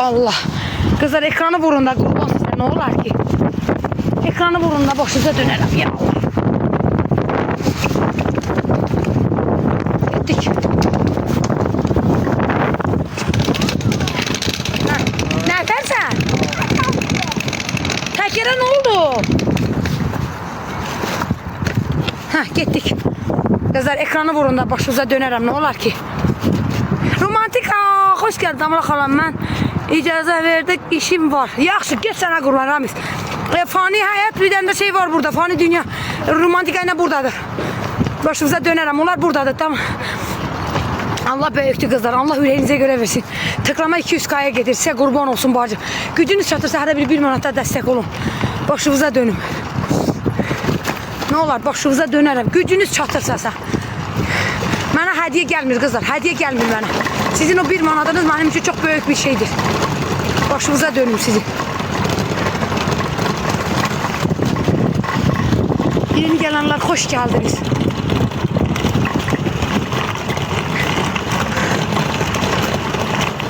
Allah. Kızlar ekranı vurun da kurban size ne olar ki? Ekranı vurun da başınıza dönerim ya Allah. Gittik. Ne edersen? Tekere ne oldu? Gittik. Kızlar ekranı vurun da başınıza dönerim ne olar ki? Romantik hoş geldin Damla xalam, mən icazə verdik, işim var. Yaxşı, get sənə qurban Ramiz. Fani həyat bir dənə şey var burada, fani dünya. Romantika ilə buradadır. Başımıza dönərəm, onlar buradadır, tamam. Allah böyüktür kızlar, Allah ürəyinizə görə versin. Tıklama 200K'ya gedir, sizə qurban olsun bacım. Gücünüz çatırsa hələ bir manata dəstək olun. Başınıza dönüm. Ne olar, başınıza dönərəm, gücünüz çatırsa. Mənə hediye gelmir kızlar, hediye gelmir mənə. Sizin o 1 manatınız benim için çok büyük bir şeydir. Başınıza dönüm sizi. Yeni gelenler hoş geldiniz.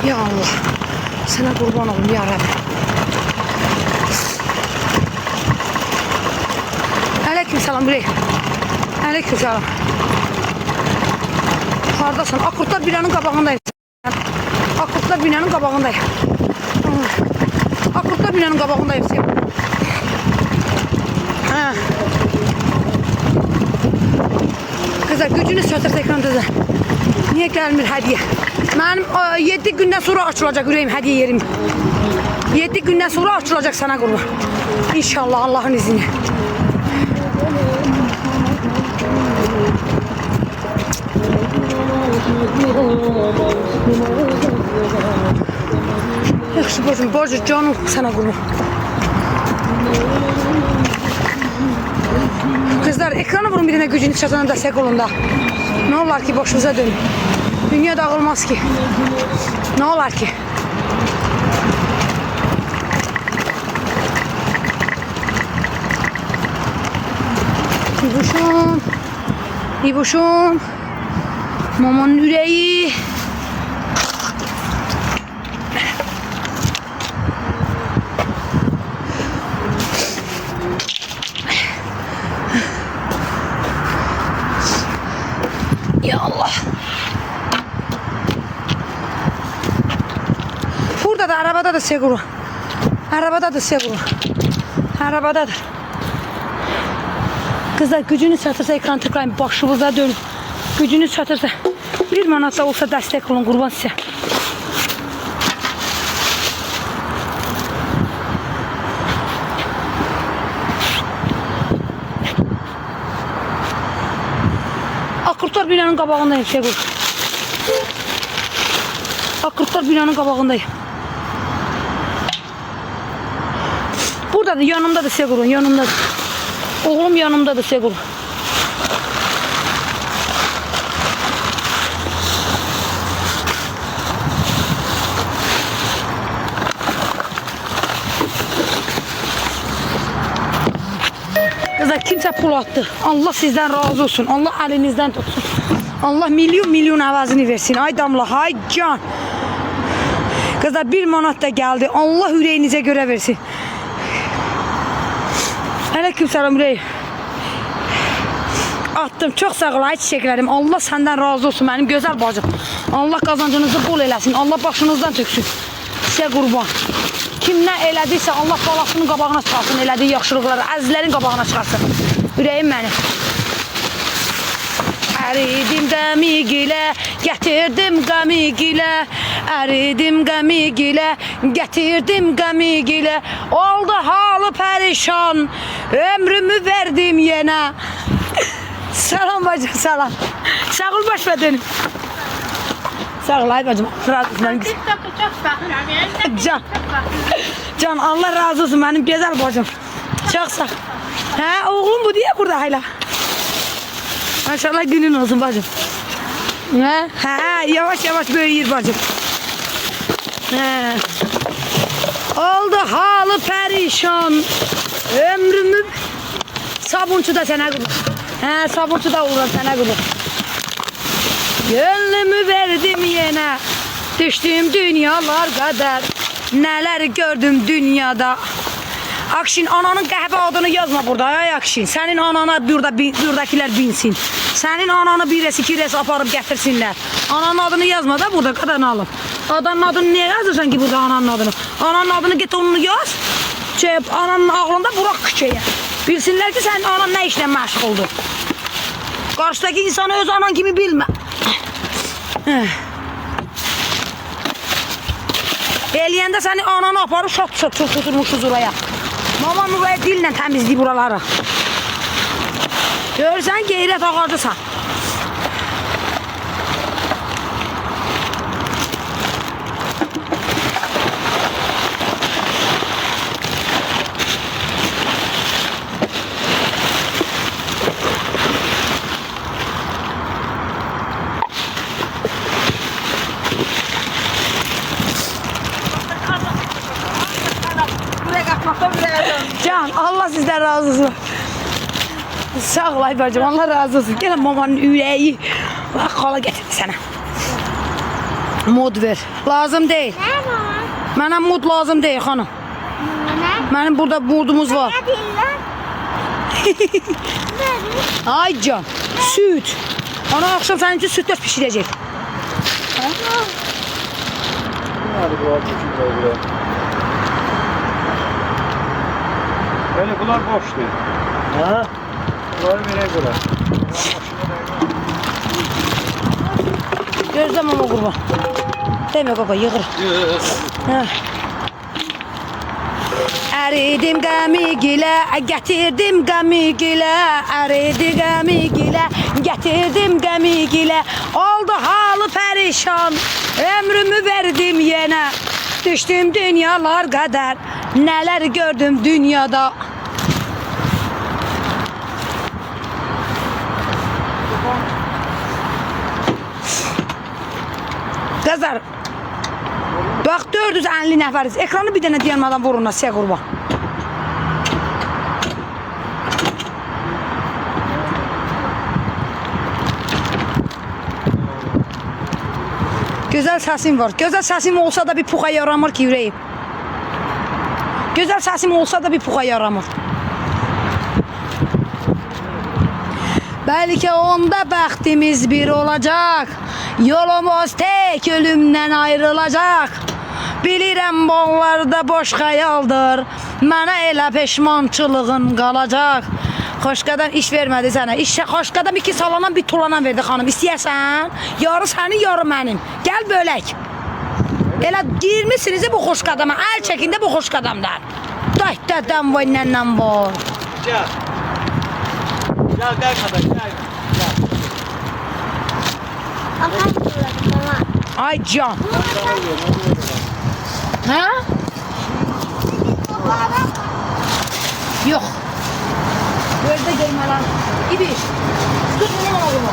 Ya Allah, sana kurban olun ya Rabbi. Aleyküm selam buraya. Aleyküm selam. Haradasın? Akurtlar binanın qabağındayım. Akurtlar binanın qabağındayım. Akurtlar binanın qabağındayım. Kızlar gücünüz çatırsa ekranınızda. Niye gelmir hediye? Benim 7 gündən sonra açılacak ürəyim hediye yerim. 7 gündən sonra açılacak sana kurban. İnşallah Allah'ın izniyle. Yaxşı bacım, bacı canım sana kurban. Kızlar ekranı vurun birine gücünüz çatana destek olun da. Ne olar ki başınıza dönün. Dünya dağılmaz ki. Ne olar ki? İbuşum. İbuşum. Mamanın yüreği. Ya Allah. Burada da arabada da seguro. Arabada da seguro. Arabadadır. Kızlar gücünüz çatırsa ekran tıklayın, başınıza dönün. Gücünüz çatırsa 1 manat da olsa destek olun kurban size. Akurtlar binanın qabağındayım Segur. Akurtlar binanın qabağındayım. Burada da yanımda da Segur'un yanımda. Oğlum yanımda da Segur. Kızlar kimse pul attı. Allah sizden razı olsun. Allah elinizden tutsun. Allah milyon avazını versin. Ay Damla, ay can. Kızlar 1 manat da geldi. Allah yüreğinize göre versin. Aleyküm selam yüreği. Attım. Çok sağ ol ay çiçeklerim. Allah senden razı olsun benim güzel bacım. Allah kazancınızı bol eləsin. Allah başınızdan töksün. Size kurban. Kim nə elədiysə Allah balasının qabağına çıxarsın, elədiyi yaxşılıqları əzizlərin qabağına çıxarsın. Ürəyim mənim. Əridim qəmigilə, gətirdim qəmigilə. Əridim qəmigilə, gətirdim qəmigilə. Oldu halı pərişan, ömrümü verdim yenə. Salam bacım, salam. Sağ ol baş bədənim. Sağ ol ay bacım. Can Allah razı olsun benim güzel bacım. Çok sağ ol. He oğlum bu diye burada hala. Maşallah günün olsun bacım. He yavaş yavaş büyüyor bacım. He. Oldu halı perişan. Ömrümü sabunçu da sana kurban. He sabunçu da uğrar sana kurban. Gönlümü verdim yine. Düştüm dünyalar kadar. Neler gördüm dünyada. Akşin ananın qəhvə adını yazma burada ay Akşin. Sənin anana buradakilər binsin. Sənin ananı bir rəs iki rəs aparıb gətirsinlər. Ananın adını yazma da burada qadan alım. Adanın adını niyə yazırsan ki burada ananın adını? Ananın adını get onu yaz. Ananın ağlında bırak küçəyə. Bilsinlər ki sənin anan nə işlə məşğuldur. Qarşıdakı insanı öz anan kimi bilmə. Eləyəndə səni ananı aparıb şat tuturmuşuz oraya. Mamam buraya dillə təmizləyib buraları. Görürsən qeyrət ağacısan. Can, Allah sizden razı olsun. Sağ ol Ayber'cim, Allah razı olsun. Gene mamanın yüreği. Bak kola getirdi sana. Mod ver. Lazım değil. Bana mod lazım değil hanım. Benim burada modumuz var. Ay Can, süt. Ana akşam senin için sütlaç pişirecek. Böyle bunlar boş değil. Ha? Bunları vereyim bunlar. Gözlem ama kurban. Deme kaka yığır. Əridim qəmigilə, gətirdim qəmigilə. Əridi qəmigilə, gətirdim qəmigilə. Oldu halı pərişan, ömrümü verdim yenə. Düşdüm dünyalar qədər, nələr gördüm dünyada. Qızlar, bax 450 nəfəriz. Ekranı bir dənə dayanmadan vurun, sizə qurban. Gözəl səsim var. Gözəl səsim olsa da bir puxa yaramır ki ürəyim. Gözəl səsim olsa da bir puxa yaramır. Bəlkə onda bəxtimiz bir olacaq. Yolumuz tek ölümdən ayrılacaq. Bilirəm bunlarda boş xəyaldır. Mənə elə peşmançılığın qalacaq. Xoşqadan iş vermədi sənə. Xoşqadan 2 salanan bir tulanan verdi xanım. İstəyərsən? Yarı sənin, yarı mənim. Gəl bölək. Elə girmişsiniz bu xoşqadama. Əl çəkin də bu xoşqadamdan. Dədəm var, nənəm var. Gel. Gel kardeş gel. Ay Can. Ha? Yok. Gözde gelmeler. İbi. Tut bunu oğlum.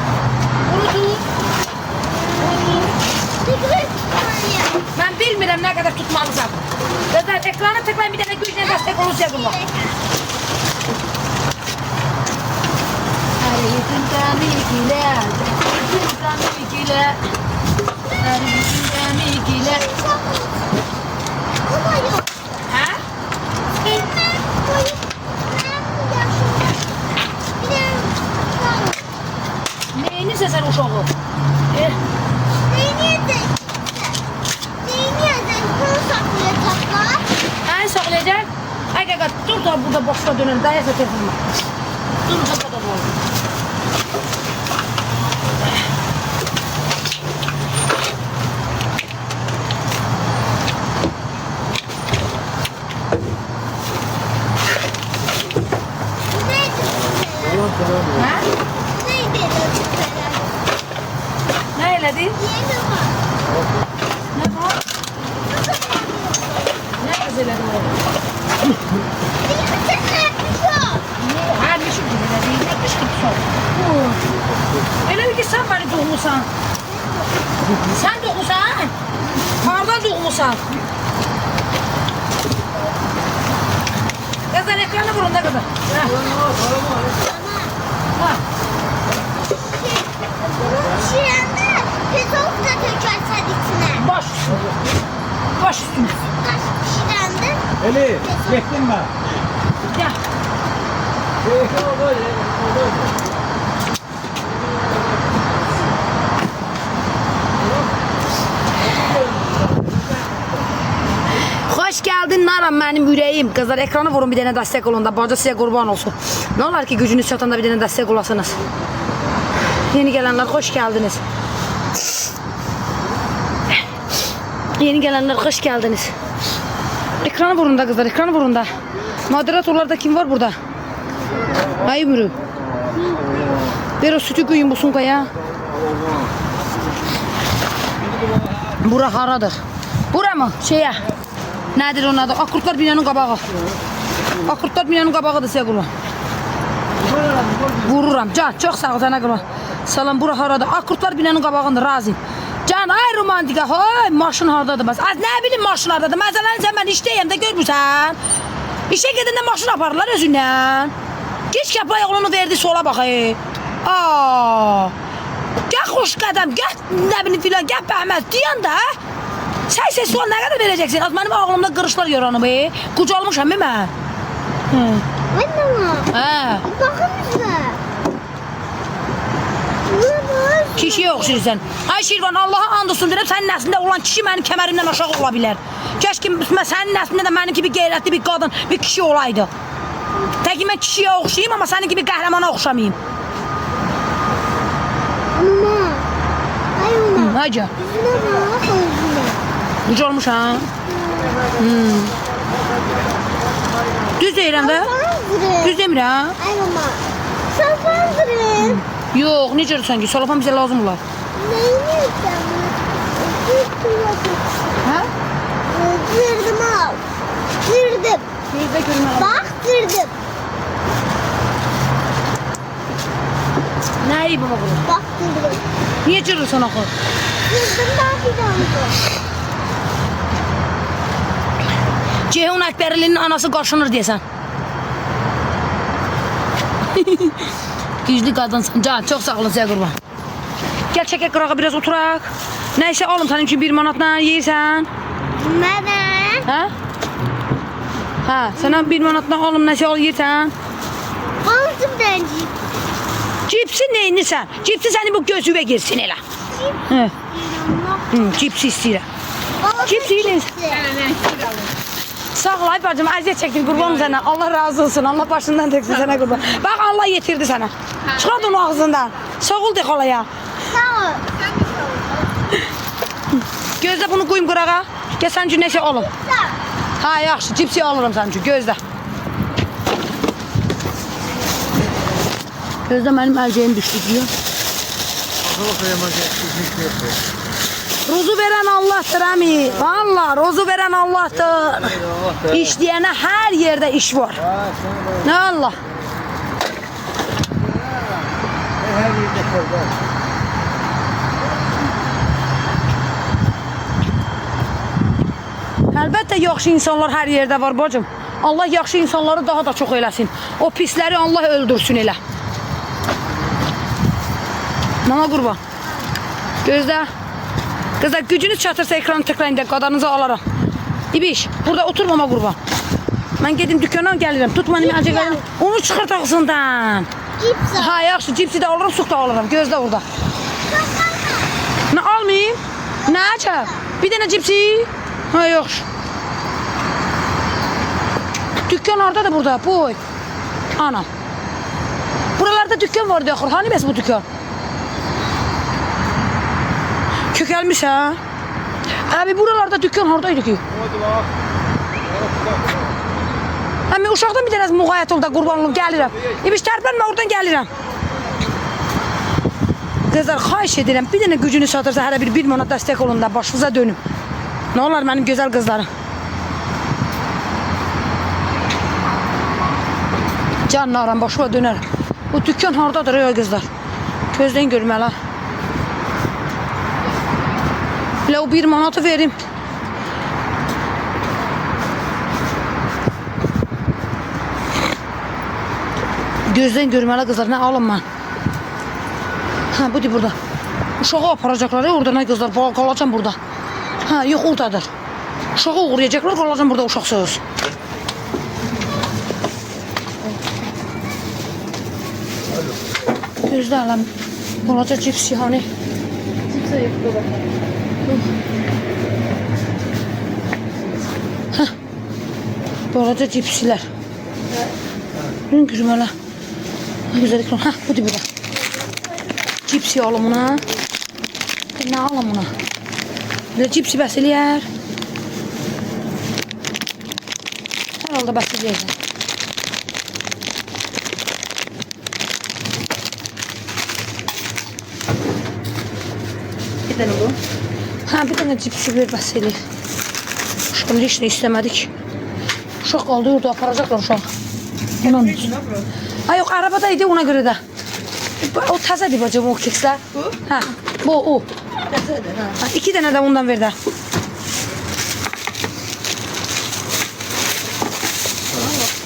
Bunu tut. Ben bilmirəm ne kadar tutmalısam. Gözler ekrana tıklayın, bir tane gücüne destek olursa bunu. Eridim kemikile, eridim kemikile, eridim kemikile. Ha? Neyini sen uşağı? Saklayacak. Ay kaka dur da burada boşta dönün. Dayasa telefonuma. Dur da bu. Ha? Ne eledi? Ne var? Ne gazeledi o? Her bir şey değil, yapmış gibi sor. Öyle ki sen beni doğmuşsan. Sen doğmuşsan. Hardan doğmuşsan. Kızlar ekranı vurun da kızlar. Ha. Baş üstüne. Baş üstüne. Çektin mi? Gel. Hoş geldin Naram benim yüreğim. Kızlar ekranı vurun bir tane destek olun da. Bacı size kurban olsun. Ne olar ki gücünüz çatanda bir tane destek olasınız. Yeni gelenler hoş geldiniz. Yeni gelenler hoş geldiniz. Ekranı vurun da kızlar, ekranı vurun da. Moderatorlarda kim var burada? Ay Ümrü. Ver o sütü koyun bu sunkaya. Bura haradır. Bura mı? Şeye. Nedir onun adı? Akurtlar binanın qabağı. Akurtlar binanın qabağıdır size qurban. Vururam. Can, çok sağ ol sana qurban. Salam, bura haradır? Akurtlar binanın qabağındır, razıyım. Can, ay romantika, hay, maşın hardadır bəs. Az nə bilim maşın hardadır? Məsələn, sən mən işdəyəm də görmürsən. İşə gedəndə maşın aparırlar özündən. Geç kapay oğlunu verdi sola bax. Gəl xoş qədəm, gəl nə bilim filan, gəl bəhməz deyən də. Sən ses sual nə qədər verəcəksin? Az mənim ağlımda qırışlar yoranıb. Qucalmışam mən. Anne. Hə. Bakın bize. Kişiyə oxşayırsan. Ay Şirvan, Allaha and olsun deyirəm, sənin nəslində olan kişi mənim kəmərimdən aşağı ola bilər. Kəşki sənin nəslində də mənim kimi qeyrətli bir qadın, bir kişi olaydı. Təki mən kişiyə oxşayım, amma sənin kimi qəhrəmana oxşamayım. Anne. Ay anne. Hacı, Yüzüne bak yüzüne. ucalmış ha. Düz deyirəm də. Fanzırın. Düz demirəm. Ay mama. Sen fanzırın. Yox, necədir sanki? Salapan bizə lazım olar. Neyini yiyeceğim? Hə? Zırdım al. Zırdım. Gözdə görmə. Bak zırdım. Nə iyi baba bu? Bak zırdım. Niyə cırırsan axı? Zırdım daha fidandı. Ceyhun Əkbərlinin anası qarşınır deyəsən. Güclü qadınsan. Can, çox sağ olun sizə qurban. Gəl çəkək qırağa biraz oturaq. Nəysə alım sənin üçün 1 manatla yeyirsən. Neden? Hə? Hə, sənə 1 manatla alım nəsə al yeyirsən. Aldım denci. Cipsi neyinlisən? Cipsi səni bu gözüvə girsin elə. Hə, cipsi istəyirəm. Cips yiyirsən. Sağ ol ay bacım, əziyyət çəkdim, qurbanım sənə. Allah razı olsun, Allah başından töksün sənə qurban. Bax, Allah yetirdi sənə. Çıxart onu ağzından. Sağ ol de xalaya. Sağ ol. Gözlə bunu qoyum qırağa. Gəl sənin üçün nəsə alım. Ha, yaxşı, cipsi alıram sənin üçün, gözlə. Gözlə mənim əlcəyim düşdü diyor. Rozu veren Allah'tır əmi. Valla rozu veren Allah'tır. İşleyene her yerde iş var. Ne Allah? Əlbəttə yaxşı insanlar hər yerdə var bacım. Allah yaxşı insanları daha da çox eləsin. O pisləri Allah öldürsün elə. Mama qurban. Gözlə. Kızlar gücünüz çatırsa ekranı tıklayın da qadanızı alaram. İbiş, burada otur mama qurban. Mən gedim dükkana gəlirəm. Tut mənim əlcəklərim. Onu çıxart ağzından. Cips al. Ha, yaxşı, cipsi də alırım, suq da alırım. Gözlə orada. Nə almayayım? Nə acı? Bir dənə cipsi? Ha, yaxşı. Dükkan orada da burada. Boy. Anam. Buralarda dükkan vardı axır. Hani bəs bu dükkan? Kökəlmiş ha? Abi buralarda dükkan haradaydı ki? Abi uşaqdan bir dənə müğayət ol da qurban olum, gəlirəm. İbiş tərpənmə, oradan gəlirəm. Qızlar, xahiş edirəm, bir dənə gücünü satırsa hələ bir manat dəstək olun da başınıza dönüm. Nə olar mənim gözəl qızlarım? Canlarım, başıma dönərəm. Bu dükkan haradadır ya qızlar? Gözdən görmələ. Elə o 1 manatı verim. Gözdən görməli qızlar, nə alım mən? Ha, budur burada. Uşağı aparacaqlar ya orada, nə qızlar, qalacam burada. Ha, yox oradadır. Uşağı uğrayacaqlar, qalacam burada uşaq söz. Gözde alam. Balaca cips yani. Cipsə yoxdur baba. Balaca cipsler. Dün gözüm öyle. Ne güzel ekran. Hah bu da burada. Cipsi alım buna. Ne alım buna? Böyle cipsi bəs eləyər. Herhalde bəs eləyəcək. Bir dənə bu. Ha bir tane cipsi ver bəs eləyir. Uşaqın heç nə istəmədik. Uşaq qaldı yurda aparacaqlar uşaq. Ondan ha yok arabadaydı ona göre de. O tazedir bacım o keksler. Bu? Ha bu o. Təzədir, hə. Ha, 2 tane de bundan ver de.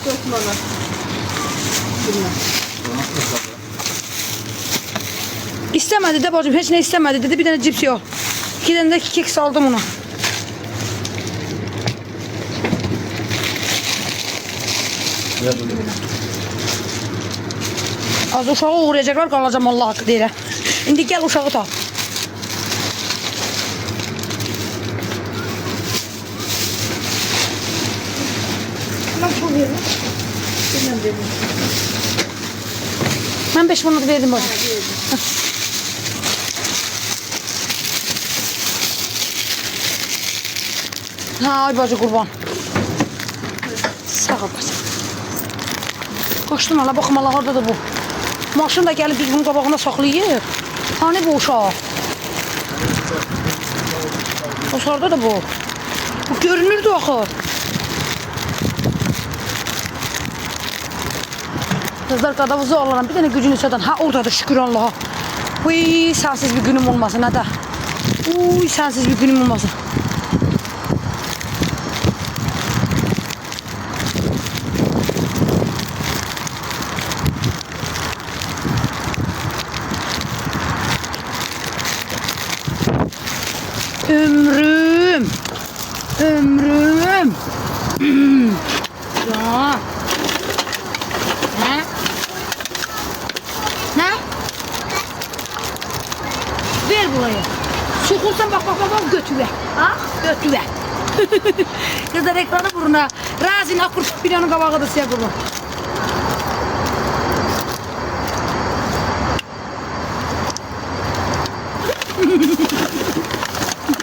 Çox manat. Bilmem. İstemedi de bacım hiç ne istemedi dedi bir tane cips yok. 2 tane de keks aldım ona. Az uşağı uğrayacaklar kalacağım Allah hakkı deyirəm. İndi gel uşağı tap. Bilmem dedim. Ben 5 manat verdim bacım. Ha ay bacı kurban. Sağ ol bacım. Koştum hala bakım hala orada da bu. Maşın da gelip biz bunun qabağına saxlayır. Hani bu uşaq? O sarda da bu. Bu görünürdü axı. Kızlar qadavuzu alıram. Bir tane gücünü çatan. Ha oradadır şükür Allah'a. Uy sensiz bir günüm olmasın hadi. Uy sensiz bir günüm olmasın. Ömrüm. Ömrüm. Ya. Ne? Ne? Ver buraya. Sokulsan bak götüre. Ha? Götüre. Kızlar ekranı buruna. Razin akur binanın kabağı da size kurban.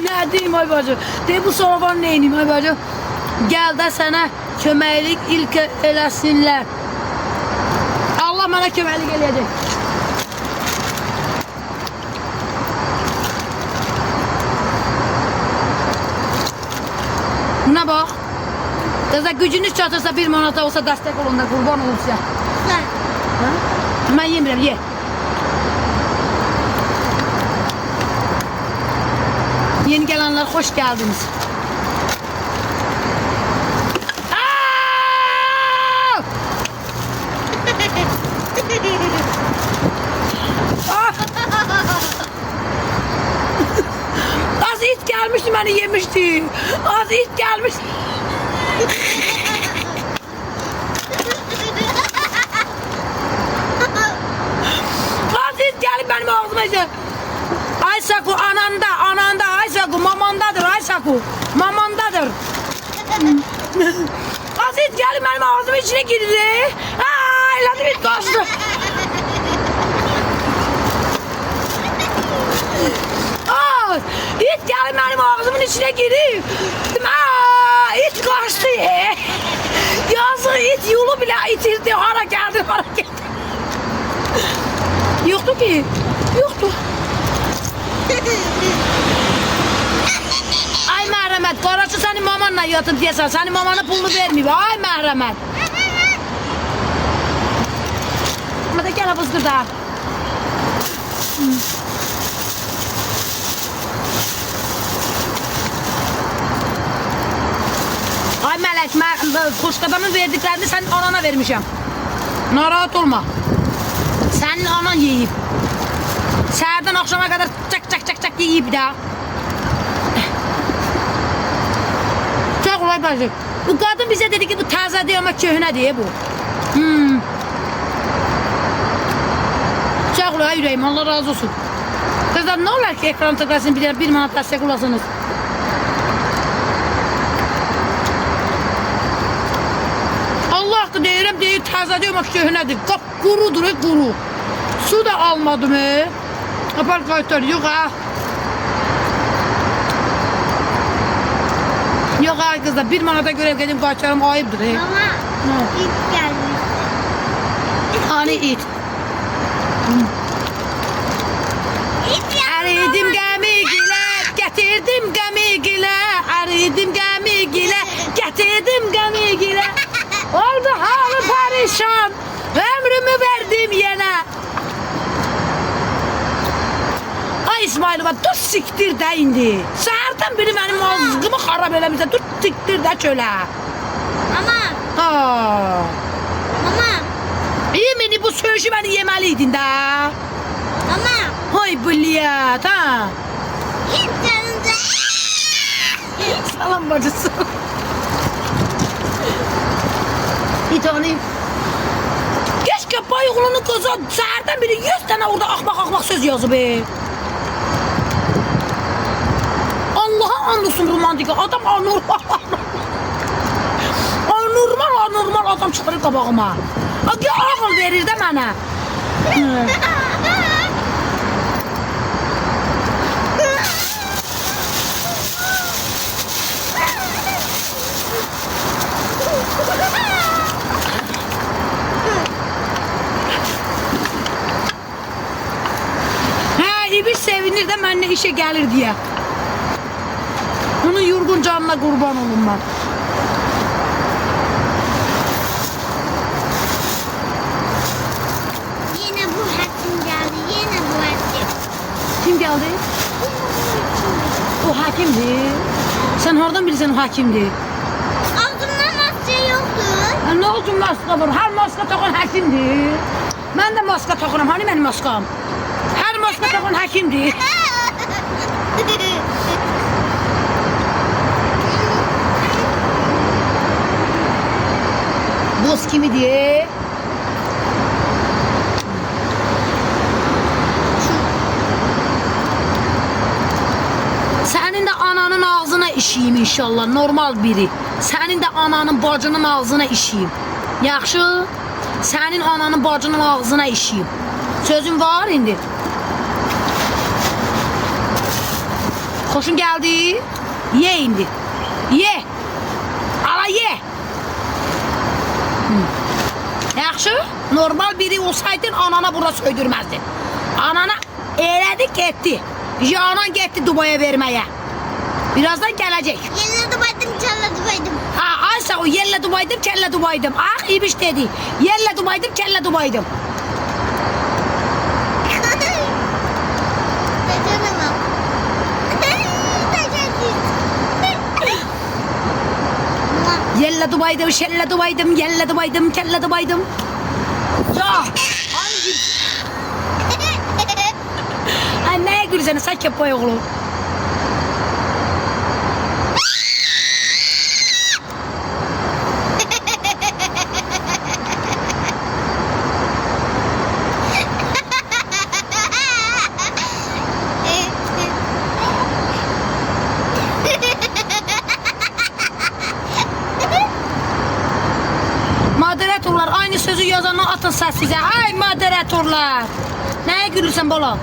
Ne diyeyim ay bacı? De bu soravan neyim ay bacı? Gel de sana köməklik ilk eləsinlər. Allah mənə köməklik eləyəcək. Buna bax. Kızlar gücünüz çatırsa 1 manata olsa dəstək olun da qurban olun sizə. Sen. Ha? Mən yemirəm, ye. Yeni gelenler hoş geldiniz. Aa! Ah! Az it gelmişti beni yemişti. Az it gelmiş. Az it gelip benim ağzıma işte. Ayşaku ananda Ayşaku mamandadır Ayşaku mamandadır. Aziz geldi benim ağzımın içine girdi. Ay lanet bir kaçtı. İt geldi benim ağzımın içine girdi. İt kaçtı. Yazık it yolu bile itildi. Hara geldi. Yoktu ki. Yoktu. Ay merhamet, Karaçı senin mamanla yatın diye senin mamana pulunu vermiyor. Ay merhamet. Hadi gel abızdır da. Ay melek, kuşkadamın verdiklerini sen anana vermişim. Narahat olma. Senin anan yiyip. Səhərdən akşama kadar çak yiyip daha. Çok kolay bacı. Bu kadın bize dedi ki bu taze diye ama köhne diye bu. Çok olur ha yüreğim. Allah razı olsun. Kızlar ne olar ki ekran tıklasın bir manat destek olasınız. Allah hakkı deyirəm, deyir təzə deyim, köhnədir. Qap qurudur, quru. Su da almadım. Apar qaytar, yox ha. Yox ha kızlar, bir manata göre gedim qaytarım, ayıbdır. Mama. İlk gelmiş. Hani it. Əridim gəmigilə, gətirdim gəmigilə, əridim gəmigilə, gətirdim gəmigilə. Oldu halı perişan, ömrümü verdim yenə. Ay İsmailova, dur siktir də indi. Səhərdən biri mənim ağzımı xarab eləmişsə, dur siktir də çölə. Mama. Haa. Mama. Yemini bu söğüşü beni yemeliydin də. Mama. Hay büliyat ha. İlk yanında. Salam bacısı. İtani. Keşke bayıqlının kızı səhərdən biri 100 tane orada axmaq söz yazıb. Allah'a and olsun romantika. Adam anormal adam çıxırır qabağıma. Aki ağıl verir də mənə. İbiş sevinir də mənlə işe gəlir deyə. Onun yorgun canına qurban olum mən. Yine bu hakim geldi. Yine bu hakim. Kim geldi? O hakimdir. Sen hardan bilirsən o hakimdir? Ağzımda maske yoktu. Ha, ne oldu maska var? Her maska takan hakimdir. Ben de maska takıram. Hani benim maskam? Her maska takan hakimdir. Boz kimidir? Senin de ananın ağzına işeyim inşallah, normal biri. Senin de ananın bacının ağzına işeyim. Yaxşı? Senin ananın bacının ağzına işeyim. Sözün var indi. Xoşun geldi? Ye indi. Ye. Ala ye. Yaxşı? Normal biri olsaydın anana burada söydürməzdin. Anana elədi getdi. Canan getdi Dubaya vermeye. Birazdan gelecek. Yine dubaydım, çalla dubaydım. Ha Aysa o yerle Dubaydım, kelle Dubaydım. Ah İbiş dedi. Yerle Dubaydım, kelle Dubaydım. Dayanamam. Yerle Dubaydım, şelle Dubaydım, yerle Dubaydım, kelle Dubaydım. Ya. Hangi? Ay neye gülüyorsun? Sen kepoy oğlum. Moderatorlar aynı sözü yazanı atın size. Ay moderatorlar. Neye gülürsen bala?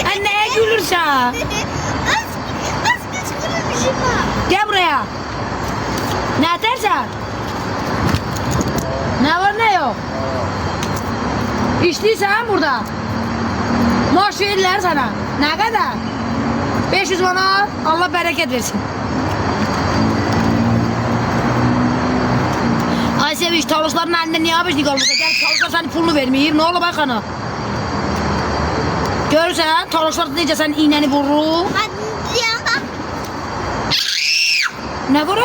Ay neye gülürsen? Az kışkırmışım ha. Gel buraya. Ne dersen? Ne var ne yok? İçtiysen burada. Maaş verirler sana. Ne kadar? 500 manat. Allah bereket versin. Ay Sevinç, tavukların elinde niye yapıştık kalmışsa? Gel tavuklar senin pulunu vermeyeyim. Ne olur bak ana. Görürsen tavuklar nece sen iğneni vurur. Hadi yandan. Ne vurur?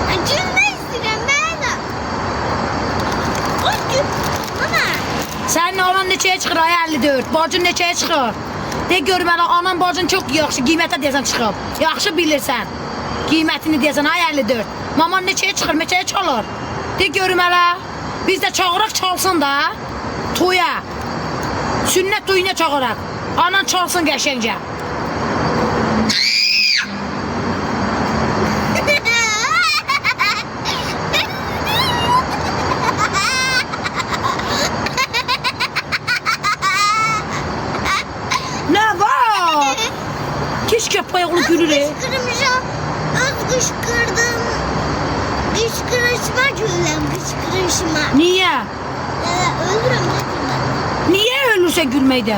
Acımda istedim ben de. Acım. Sənin anan neçəyə çıxır ay 54? Bacın neçəyə çıxır? De görüm hələ anan bacın çox yaxşı qiymətə deyəsən çıxıb. Yaxşı bilirsən. Qiymətini deyəsən ay 54. Maman neçəyə çıxır, neçəyə çalır? De görüm hələ. Biz də çağıraq çalsın da. Toya. Sünnət toyuna çağıraq. Anan çalsın qəşəngcə. Nə var? Keşke payaqlı gülür. Kışkırmışam. Öz kışkırdım. Kışkırışma gülüm kışkırışma. Niyə? Ölürüm yakında. Niyə ölürsən gülməkdə?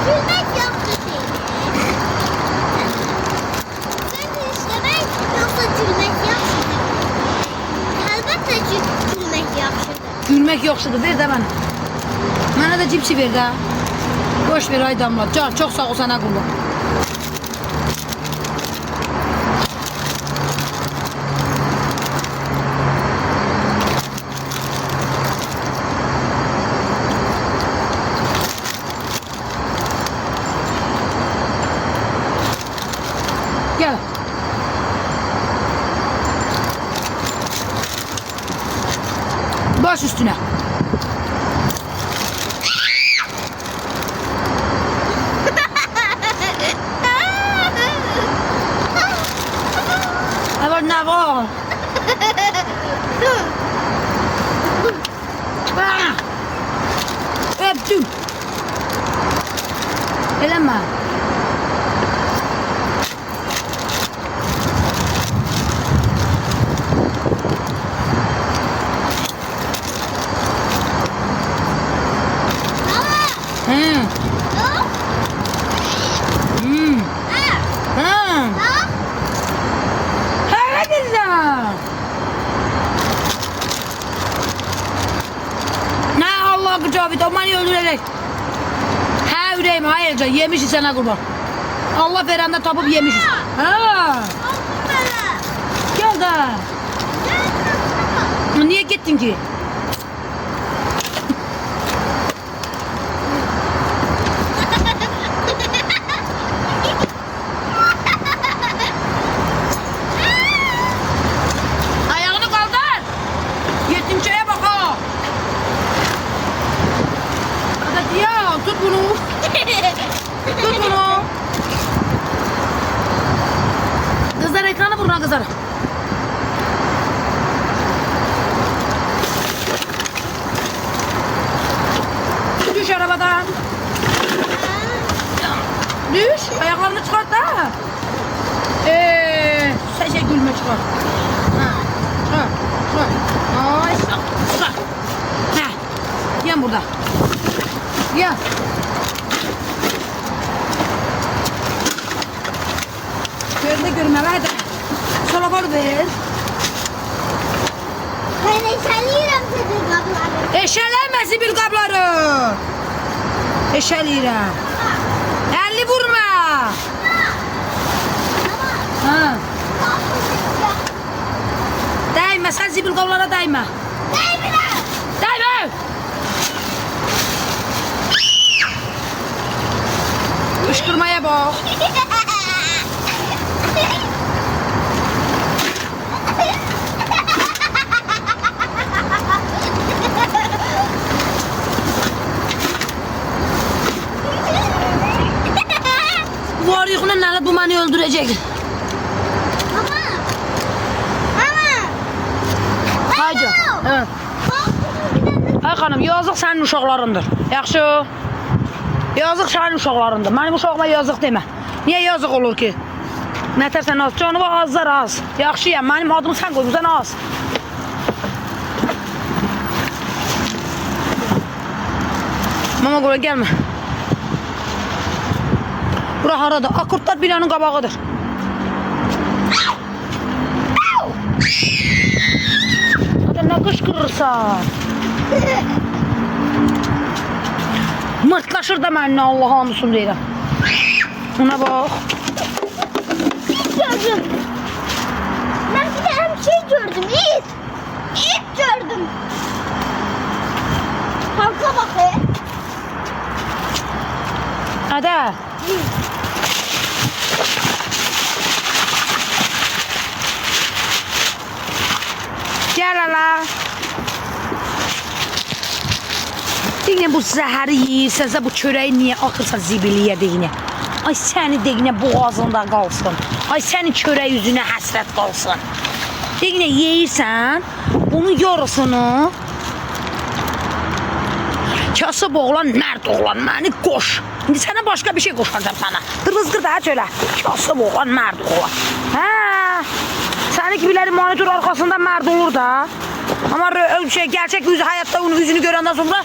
Gülmek yaptı şey. Ben de istemek yoksa gülmek yapsın. Elbette ki gülmek yapsın. Gülmək yaxşıdır, ver də mənə. Mənə də cipsi ver də. Boş ver ay damla. Can, çox sağ ol sənə qulluq. Gel. Baş üstüne. Evet ne var? Öptüm. Eleme. Hmm. Hmm. Ha. Ha güzel. Ne Allah Cavit o beni öldürecek. Ha yüreğim hayır can yemişiz sana kurban. Allah verende tapıp yemişiz. Ha. Gel de. Niye gittin ki? Ayağını kaldır. Yetimçeye bak ha. Hadi ya tut bunu. Tut bunu. Kızlar ekranı vurun kızlar. Düş arabadan. Düş. Ayaklarını çıkart da. Sen şey gülme çıkar. Ha. Çıkar. Çıkar. Ay çıkar. Ha. Yan burada. Yan. Görme görme hadi. Sola var ver. Ben eşeliyorum senin kapıları. Eşeleme zibil kapları. Eşeleyirəm. 50 vurma. Ha. Değme sen zibil kaplara değme. Değme. Kışkırmaya bak. Var yoxuna nələ bu məni öldürəcək. Hayca. Evet. Ay xanım, yazıq sənin uşaqlarındır. Yaxşı. Yazıq sənin uşaqlarındır. Mənim uşağıma yazıq demə. Niyə yazıq olur ki? Nətərsən az. Canıma azlar az. Yaxşıyam. Mənim adımı sən qoyursan az. Mama bura gəlmə. Bura haradır? Akurtlar binanın qabağıdır. Hadi nə qışqırırsan? Mırtlaşır da mənimlə Allah'a anusum deyirəm. Buna bax. Gördüm. Ben bir de hem şey gördüm. İt. İt gördüm. Hadi. Gel hala. Deyinə bu zəhəri yeyirsən, bu çörəyi niyə atırsan zibiliyə deyinə? Ay səni deyinə boğazında qalsın. Ay sənin çörək yüzünə həsrət qalsın. Deyinə yeyirsən, bunun yarısını kasıb oğlan, mərd oğlan, məni qoş. İndi sənə başqa bir şey qoşacam sana. Dırızqır da çölə. Kasıb oğlan, mərd oğlan. Hə. Səni gibiləri monitor arxasında mərd olur da. Amma gerçək yüzü, həyatda onun üzünü görəndən sonra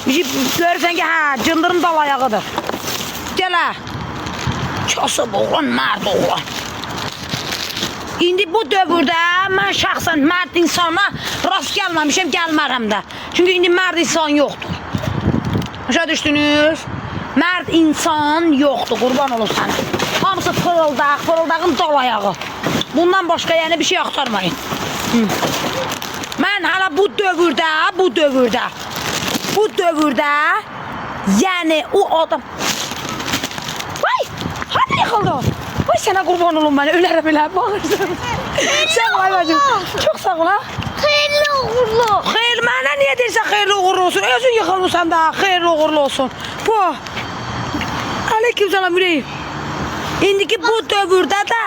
görürsən ki, hə, cındırın dal ayağıdır. Gələ. Kasıb oğlan, mərd oğlan. İndi bu dövrdə mən şəxsən mərd insana rast gəlməmişəm, gəlmərəm də. Çünki indi mərd insan yoxdur. Başa düşdünüz? Mərd insan yoxdur, qurban olub sənə. Hamısı fırıldaq, fırıldağın dal ayağı. Bundan başqa yəni bir şey axtarmayın. Mən hələ bu dövrdə, yəni o adam... Vay, hadi yıxıldı. Vay sənə qurban olun mənə, ölərəm elə, bağırsın. Sən vay bacım, çox sağ ol ha. Xeyirli uğurlu. Xeyr, mənə niyə deyirsən xeyirli uğurlu olsun? Özün yıxılmışsan da, xeyirli uğurlu olsun. Bu, aleyküm salam ürəyim. İndiki bu dövrdə də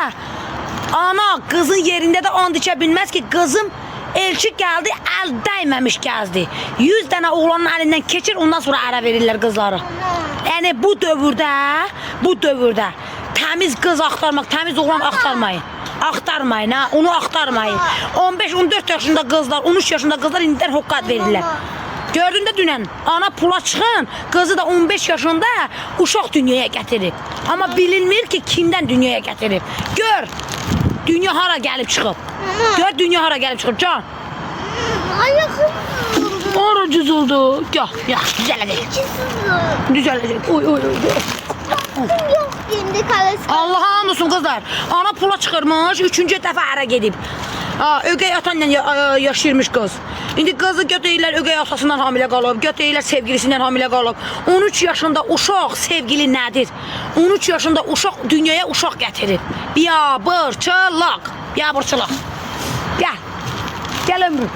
ana qızın yerində də and içə bilməz ki, qızım elçi gəldi, əl dəyməmiş gəzdi. 100 dənə oğlanın əlindən keçir, ondan sonra ərə verirlər qızları. Yəni bu dövrdə təmiz qız axtarmaq, təmiz oğlan axtarmayın. Axtarmayın ha, onu axtarmayın. 15-14 yaşında qızlar, 13 yaşında qızlar indidən hoqqat verirlər. Gördün də dünən, ana pula çıxın, qızı da 15 yaşında uşaq dünyaya gətirib. Amma bilinmir ki, kimdən dünyaya gətirib. Gör, dünya hara gəlib çıxıb. Gör, dünya hara gəlib çıxıb, can. Ayakım. Ora cüzüldü. Yaxşı, düzələcək. Düzələcək, oy. Yok şimdi kalesi. Allaha and olsun qızlar. Ana pula çıxırmış, 3-cü dəfə ərə gedib. Ögey atanla yaşayırmış qız. İndi qızı götürürlər ögey atasından hamilə qalıb, götürürlər sevgilisindən hamilə qalıb. 13 yaşında uşaq sevgili nədir? 13 yaşında uşaq dünyaya uşaq gətirir. Biabırçılıq. Gəl. Gəl ömrüm.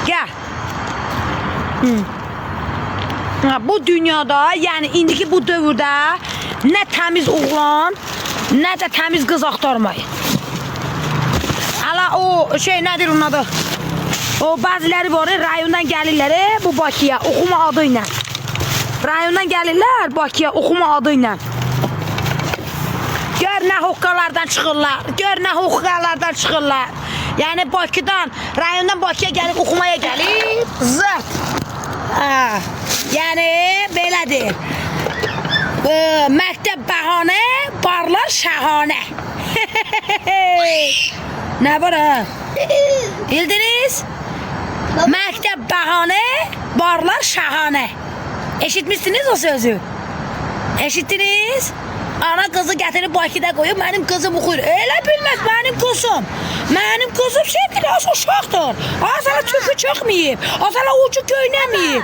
Gəl. Bu dünyada, yəni indiki bu dövrdə nə təmiz oğlan, nə də təmiz qız axtarmayın. Hala o şey nədir onun adı? O bəziləri var, rayondan gəlirlər bu Bakıya oxuma adı ilə. Rayondan gəlirlər Bakıya oxuma adı ilə. Gör nə hoqqalardan çıxırlar. Yəni Bakıdan, rayondan Bakıya gəlib oxumaya gəlib, zırt. Yəni belədir. Məktəb bəhanə, barlar şəhanə. Nə var ha? Bildiniz? Məktəb bəhanə, barlar şəhanə. Eşitmişsiniz o sözü? Eşitdiniz? Ana qızı gətirib Bakıda qoyub, mənim qızım oxuyur. Elə bilməz mənim qızım. Mənim qızım sevgili az uşaqdır. Azala tükü çıxmayıb. Azala ucu göynəməyib.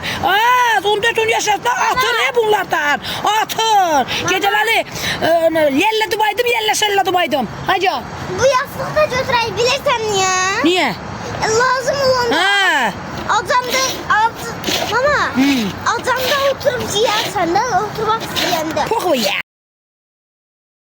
14-10 yaşında atır bunlardan. Atır. Gecələri yəllə dubaydım. Hacı. Bu yastığı da götüreyim bilirsen niye? Niyə? Lazım olan. Mama. Acamda oturup yiyersen de oturmak isteyende. Poxu ya.